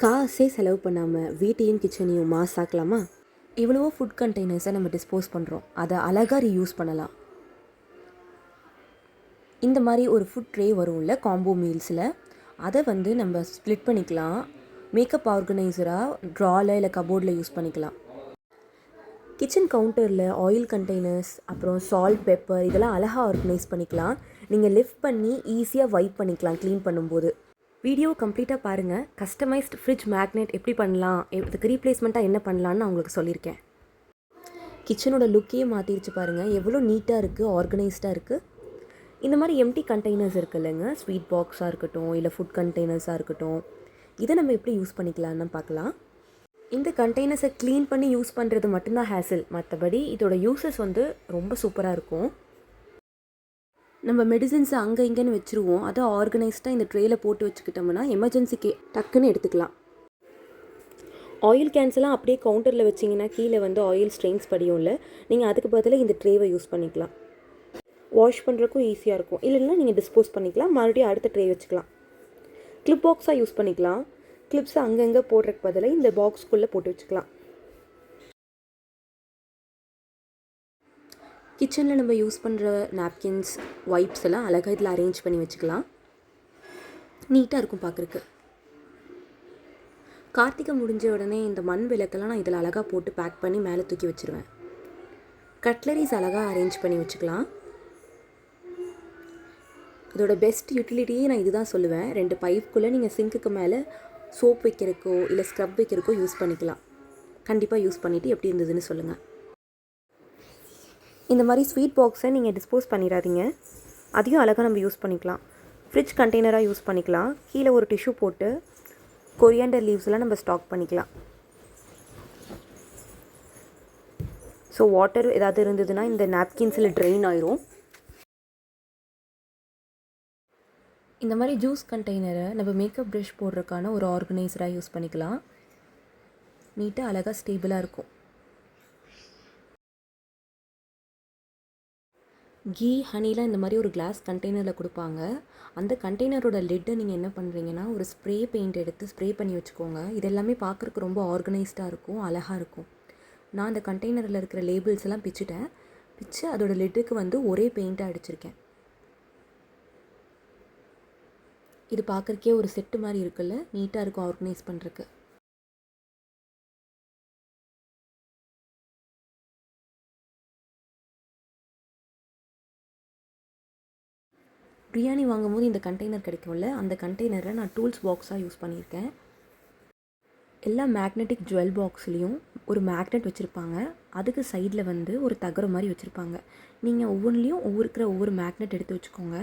காசே செலவு பண்ணாமல் வீட்டையும் கிச்சனையும் மாஸ் ஆக்கலாமா? எவ்வளவோ ஃபுட் கண்டெய்னர்ஸை நம்ம டிஸ்போஸ் பண்ணுறோம். அதை அழகாக ரீயூஸ் பண்ணலாம். இந்த மாதிரி ஒரு ஃபுட் ட்ரே வரும்ல காம்போ மீல்ஸில், அதை வந்து நம்ம ஸ்ப்ளிட் பண்ணிக்கலாம். மேக்கப் ஆர்கனைசராக ட்ராவில் இல்லை கபோர்டில் யூஸ் பண்ணிக்கலாம். கிச்சன் கவுண்டரில் ஆயில் கண்டெய்னர்ஸ், அப்புறம் சால்ட், பெப்பர் இதெல்லாம் அழகாக ஆர்கனைஸ் பண்ணிக்கலாம். நீங்கள் லிஃப்ட் பண்ணி ஈஸியாக வைப் பண்ணிக்கலாம் க்ளீன் பண்ணும்போது. வீடியோ கம்ப்ளீட்டாக பாருங்கள். கஸ்டமைஸ்ட் ஃப்ரிட்ஜ் மேக்னெட் எப்படி பண்ணலாம், இதுக்கு ரீப்ளேஸ்மெண்ட்டாக என்ன பண்ணலான்னு நான் உங்களுக்கு சொல்லியிருக்கேன். கிச்சனோட லுக்கையே மாற்றிடுச்சு பாருங்கள். எவ்வளோ நீட்டாக இருக்குது, ஆர்கனைஸ்டாக இருக்குது. இந்த மாதிரி எம்டி கண்டெய்னர்ஸ் இருக்குது இல்லைங்க, ஸ்வீட் பாக்ஸாக இருக்கட்டும் இல்லை ஃபுட் கண்டெய்னர்ஸாக இருக்கட்டும், இதை நம்ம எப்படி யூஸ் பண்ணிக்கலான்னு பார்க்கலாம். இந்த கண்டெய்னர்ஸை க்ளீன் பண்ணி யூஸ் பண்ணுறது மட்டும்தான் ஹேசில். மற்றபடி இதோட யூசஸ் வந்து ரொம்ப சூப்பராக இருக்கும். நம்ம மெடிசின்ஸை அங்கே இங்கேன்னு வச்சுருவோம். அதை ஆர்கனைஸ்டாக இந்த ட்ரேயில் போட்டு வச்சுக்கிட்டோம்னா எமர்ஜென்சிக்கு டக்குன்னு எடுத்துக்கலாம். ஆயில் கேன்ஸ்லாம் அப்படியே கவுண்டரில் வச்சிங்கன்னா கீழே வந்து ஆயில் ஸ்ட்ரெயின்ஸ் படியும் இல்லை, நீங்கள் அதுக்கு பதிலாக இந்த ட்ரேவை யூஸ் பண்ணிக்கலாம். வாஷ் பண்ணுறக்கும் ஈஸியாக இருக்கும். இல்லைன்னா நீங்கள் டிஸ்போஸ் பண்ணிக்கலாம், மறுபடியும் அடுத்த ட்ரே வச்சுக்கலாம். கிளிப் பாக்ஸாக யூஸ் பண்ணிக்கலாம். கிளிப்ஸை அங்கங்கே போடுறதுக்கு பதிலாக இந்த பாக்ஸ்குள்ளே போட்டு வச்சுக்கலாம். கிச்சனில் நம்ம யூஸ் பண்ணுற நாப்கின்ஸ், வைப்ஸ் எல்லாம் அழகாக இதில் அரேஞ்ச் பண்ணி வச்சுக்கலாம். நீட்டாக இருக்கும் பார்க்குறக்கு. கார்த்திகை முடிஞ்ச உடனே இந்த மண் விளக்கெல்லாம் நான் இதில் அழகாக போட்டு பேக் பண்ணி மேலே தூக்கி வச்சுருவேன். கட்லரிஸ் அழகாக அரேஞ்ச் பண்ணி வச்சுக்கலாம். இதோட பெஸ்ட் யூட்டிலிட்டியே நான் இதுதான் சொல்லுவேன். 2 பைப்புக்குள்ளே நீங்கள் சிங்க்குக்கு மேலே சோப் வைக்கிறக்கோ இல்லை ஸ்க்ரப் வைக்கிறக்கோ யூஸ் பண்ணிக்கலாம். கண்டிப்பாக யூஸ் பண்ணிவிட்டு எப்படி இருந்ததுன்னு சொல்லுங்கள். இந்த மாதிரி ஸ்வீட் பாக்ஸை நீங்கள் டிஸ்போஸ் பண்ணிடாதீங்க. அதையும் அழகாக நம்ம யூஸ் பண்ணிக்கலாம். ஃப்ரிட்ஜ் கண்டெய்னராக யூஸ் பண்ணிக்கலாம். கீழே ஒரு டிஷ்யூ போட்டு கொரியாண்டர் லீவ்ஸ்லாம் நம்ம ஸ்டாக் பண்ணிக்கலாம். ஸோ வாட்டர் ஏதாவது இருந்ததுன்னா இந்த நாப்கின்ஸில் ட்ரெயின் ஆயிரும். இந்த மாதிரி ஜூஸ் கண்டெய்னரை நம்ம மேக்கப் ப்ரஷ் போடுறதுக்கான ஒரு ஆர்கனைசராக யூஸ் பண்ணிக்கலாம். நீட்டாக அழகாக ஸ்டேபிளாக இருக்கும். கீ, ஹனிலாம் இந்த மாதிரி ஒரு கிளாஸ் கண்டெய்னரில் கொடுப்பாங்க. அந்த கண்டெய்னரோட லிட்டை நீங்கள் என்ன பண்ணுறீங்கன்னா ஒரு ஸ்ப்ரே பெயிண்ட் எடுத்து ஸ்ப்ரே பண்ணி வச்சுக்கோங்க. இது எல்லாமே பார்க்குறக்கு ரொம்ப ஆர்கனைஸ்டாக இருக்கும், அழகாக இருக்கும். நான் அந்த கண்டெய்னரில் இருக்கிற லேபிள்ஸ் எல்லாம் பிச்சு அதோட லிட்டுக்கு வந்து ஒரே பெயிண்ட்டாக அடிச்சிருக்கேன். இது பார்க்குறக்கே ஒரு செட்டு மாதிரி இருக்குல்ல, நீட்டாக இருக்கும் ஆர்கனைஸ் பண்ணுறக்கு. பிரியாணி வாங்கும்போது இந்த கண்டெய்னர் கிடைக்கும்ல, அந்த கண்டெய்னரை நான் டூல்ஸ் பாக்ஸாக யூஸ் பண்ணியிருக்கேன். எல்லா மேக்னெட்டிக் ஜுவல் பாக்ஸ்லேயும் ஒரு மேக்னெட் வச்சுருப்பாங்க. அதுக்கு சைடில் வந்து ஒரு தகரம் மாதிரி வச்சுருப்பாங்க. நீங்கள் ஒவ்வொன்றுலேயும் ஒவ்வொரு மேக்னெட் எடுத்து வச்சுக்கோங்க.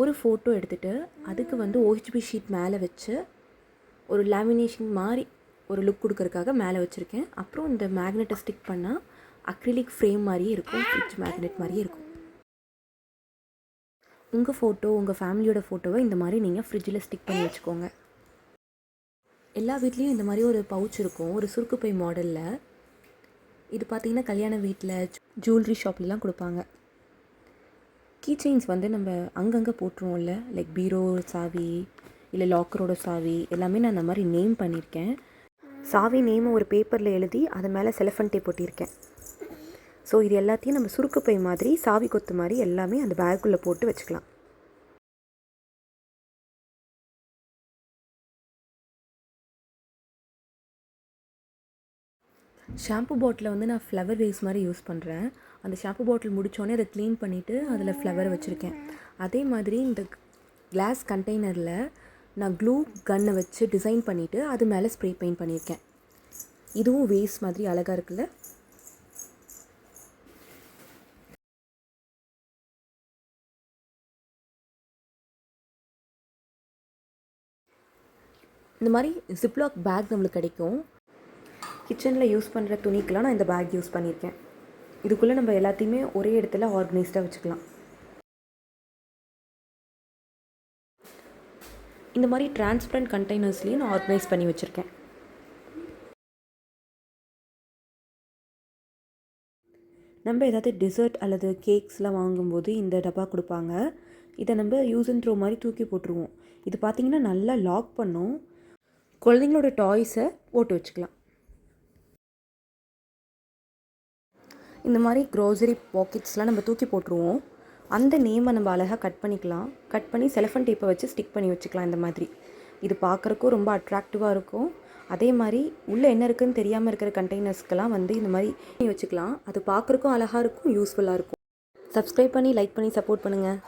ஒரு ஃபோட்டோ எடுத்துகிட்டு அதுக்கு வந்து OHP ஷீட் மேலே வச்சு ஒரு லேமினேஷன் மாதிரி ஒரு லுக் கொடுக்கறதுக்காக மேலே வச்சுருக்கேன். அப்புறம் இந்த மேக்னெட்டை ஸ்டிக் பண்ணால் அக்ரிலிக் ஃப்ரேம் மாதிரியே இருக்கும், ஃப்ரிட்ஜ் மேக்னெட் மாதிரியே இருக்கும். உங்கள் ஃபோட்டோ, உங்கள் ஃபேமிலியோட ஃபோட்டோவை இந்த மாதிரி நீங்கள் ஃப்ரிட்ஜில் ஸ்டிக் பண்ணி வச்சுக்கோங்க. எல்லா வீட்லேயும் இந்த மாதிரி ஒரு பவுச் இருக்கும், ஒரு சுருக்கு பை மாடலில். இது பார்த்திங்கன்னா கல்யாண வீட்டில், ஜுவல்லரி ஷாப்லலாம் கொடுப்பாங்க. கீ செயின்ஸ் வந்து நம்ம அங்கங்கே போட்டுருவோம்ல, லைக் பீரோ சாவி இல்லை லாக்கரோட சாவி எல்லாமே நான் அந்த மாதிரி நேம் பண்ணியிருக்கேன். சாவி நேமை ஒரு பேப்பரில் எழுதி அது மேலே செலஃபன் டேப் ஒட்டியிருக்கேன். ஸோ இது எல்லாத்தையும் நம்ம சுருக்கு பை மாதிரி, சாவி கொத்து மாதிரி எல்லாமே அந்த பேக்குள்ளே போட்டு வச்சுக்கலாம். ஷாம்பு பாட்டிலை வந்து நான் ஃப்ளவர் வேஸ் மாதிரி யூஸ் பண்ணுறேன். அந்த ஷாம்பு பாட்டில் முடித்தோடனே அதை க்ளீன் பண்ணிவிட்டு அதில் ஃப்ளவர் வச்சுருக்கேன். அதே மாதிரி இந்த கிளாஸ் கண்டெய்னரில் நான் க்ளூ கன்னை வச்சு டிசைன் பண்ணிவிட்டு அது மேலே ஸ்ப்ரே பெயிண்ட் பண்ணியிருக்கேன். இதுவும் வேஸ் மாதிரி அழகாக இருக்குல்ல. இந்த மாதிரி ஜிப்லாக் பேக் நம்மளுக்கு கிடைக்கும். கிச்சனில் யூஸ் பண்ணுற துணிக்கெலாம் நான் இந்த பேக் யூஸ் பண்ணியிருக்கேன். இதுக்குள்ளே நம்ம எல்லாத்தையுமே ஒரே இடத்துல ஆர்கனைஸ்டாக வச்சுக்கலாம். இந்த மாதிரி டிரான்ஸ்பரண்ட் கண்டெய்னர்ஸ்லேயும் நான் ஆர்கனைஸ் பண்ணி வச்சுருக்கேன். நம்ம ஏதாவது டெசர்ட் அல்லது கேக்ஸ்லாம் வாங்கும்போது இந்த டப்பா கொடுப்பாங்க. இதை நம்ம யூஸ் அண்ட் த்ரோ மாதிரி தூக்கி போட்டுருவோம். இது பார்த்திங்கன்னா நல்லா லாக் பண்ணும். குழந்தைங்களோட டாய்ஸை போட்டு வச்சுக்கலாம். இந்த மாதிரி க்ரோசரி பாக்கெட்ஸ்லாம் நம்ம தூக்கி போட்டுருவோம். அந்த நேமை நம்ம அழகாக கட் பண்ணிக்கலாம். கட் பண்ணி செலஃபன் டேப்பை வச்சு ஸ்டிக் பண்ணி வச்சுக்கலாம். இந்த மாதிரி இது பார்க்குறக்கும் ரொம்ப அட்ராக்டிவாக இருக்கும். அதே மாதிரி உள்ளே என்ன இருக்குதுன்னு தெரியாமல் இருக்கிற கண்டெய்னர்ஸ்க்கெல்லாம் வந்து இந்த மாதிரி வச்சுக்கலாம். அது பார்க்குறக்கும் அழகாக இருக்கும், யூஸ்ஃபுல்லாக இருக்கும். சப்ஸ்கிரைப் பண்ணி லைக் பண்ணி சப்போர்ட் பண்ணுங்கள்.